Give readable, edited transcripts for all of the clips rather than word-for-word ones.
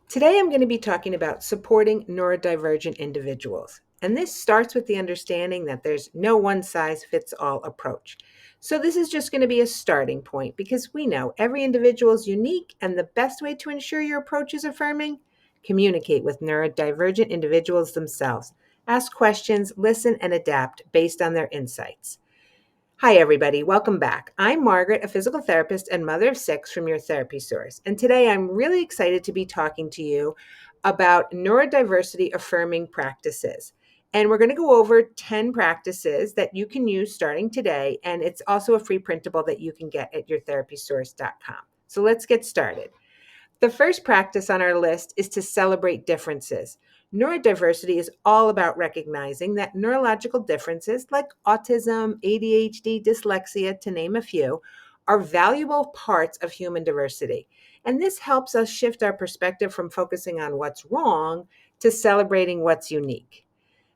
Today, I'm going to be talking about supporting neurodivergent individuals. And this starts with the understanding that there's no one size fits all approach. So, this is just going to be a starting point because we know every individual is unique, and the best way to ensure your approach is affirming, communicate with neurodivergent individuals themselves. Ask questions, listen, and adapt based on their insights. Hi, everybody. Welcome back. I'm Margaret, a physical therapist and mother of six from your therapy source. And today I'm really excited to be talking to you about neurodiversity affirming practices. And we're going to go over 10 practices that you can use starting today. And it's also a free printable that you can get at yourtherapysource.com. So let's get started. The first practice on our list is to celebrate differences. Neurodiversity is all about recognizing that neurological differences like autism, ADHD, dyslexia, to name a few, are valuable parts of human diversity. And this helps us shift our perspective from focusing on what's wrong to celebrating what's unique.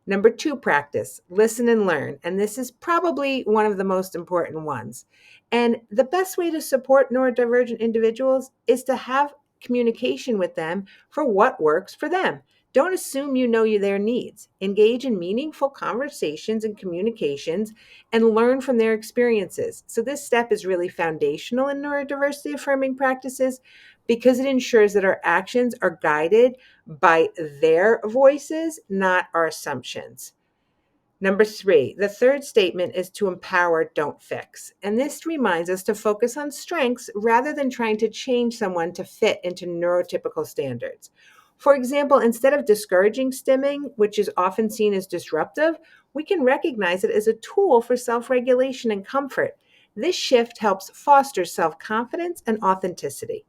Number two practice, listen and learn. And this is probably one of the most important ones. And the best way to support neurodivergent individuals is to have communication with them for what works for them. Don't assume you know their needs. Engage in meaningful conversations and communications and learn from their experiences. So, this step is really foundational in neurodiversity affirming practices because it ensures that our actions are guided by their voices, not our assumptions. Number three, the third statement is to empower, don't fix. And this reminds us to focus on strengths rather than trying to change someone to fit into neurotypical standards. For example, instead of discouraging stimming, which is often seen as disruptive, we can recognize it as a tool for self regulation and comfort. This shift helps foster self confidence and authenticity.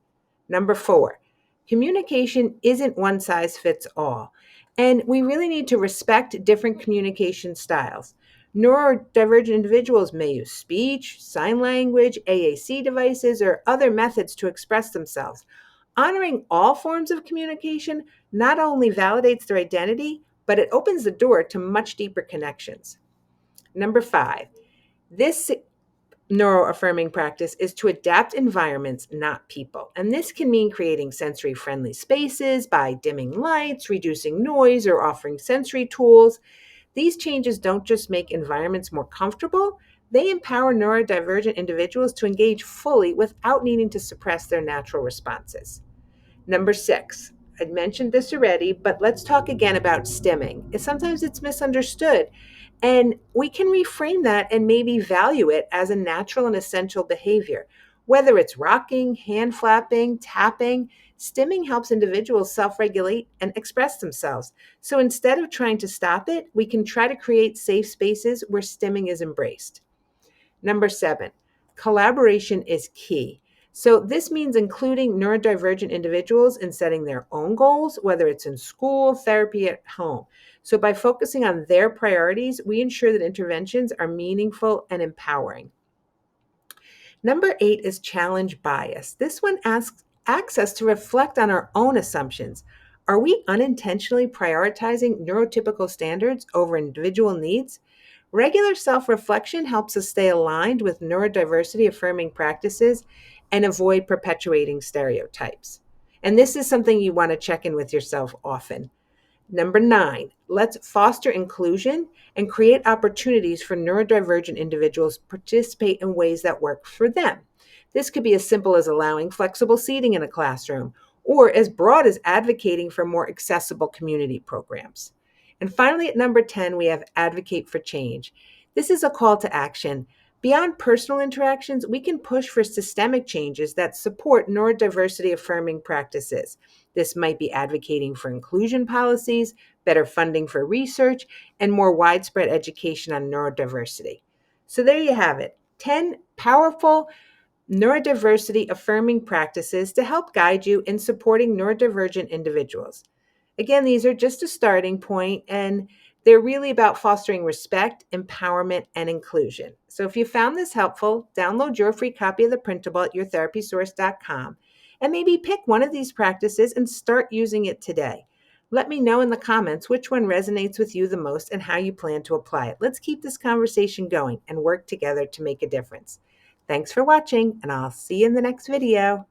Number four, communication isn't one size fits all. And we really need to respect different communication styles. Neurodivergent individuals may use speech, sign language, AAC devices, or other methods to express themselves. Honoring all forms of communication not only validates their identity, but it opens the door to much deeper connections. Number five, this neuroaffirming practice is to adapt environments, not people. And this can mean creating sensory friendly spaces by dimming lights, reducing noise, or offering sensory tools. These changes don't just make environments more comfortable, they empower neurodivergent individuals to engage fully without needing to suppress their natural responses. Number six, I mentioned this already, but let's talk again about stimming. Sometimes it's misunderstood, and we can reframe that and maybe value it as a natural and essential behavior. Whether it's rocking, hand flapping, tapping, stimming helps individuals self regulate and express themselves. So instead of trying to stop it, we can try to create safe spaces where stimming is embraced. Number seven, collaboration is key. So, this means including neurodivergent individuals in setting their own goals, whether it's in school, therapy, at home. So, by focusing on their priorities, we ensure that interventions are meaningful and empowering. Number eight is challenge bias. This one asks us to reflect on our own assumptions. Are we unintentionally prioritizing neurotypical standards over individual needs? Regular self reflection helps us stay aligned with neurodiversity affirming practices and avoid perpetuating stereotypes. And this is something you want to check in with yourself often. Number nine, let's foster inclusion and create opportunities for neurodivergent individuals to participate in ways that work for them. This could be as simple as allowing flexible seating in a classroom, or as broad as advocating for more accessible community programs. And finally, at number 10, we have advocate for change. This is a call to action. Beyond personal interactions, we can push for systemic changes that support neurodiversity affirming practices. This might be advocating for inclusion policies, better funding for research, and more widespread education on neurodiversity. So there you have it, 10 powerful neurodiversity affirming practices to help guide you in supporting neurodivergent individuals. Again, these are just a starting point, and they're really about fostering respect, empowerment, and inclusion. So if you found this helpful, download your free copy of the printable at yourtherapysource.com and maybe pick one of these practices and start using it today. Let me know in the comments which one resonates with you the most and how you plan to apply it. Let's keep this conversation going and work together to make a difference. Thanks for watching, and I'll see you in the next video.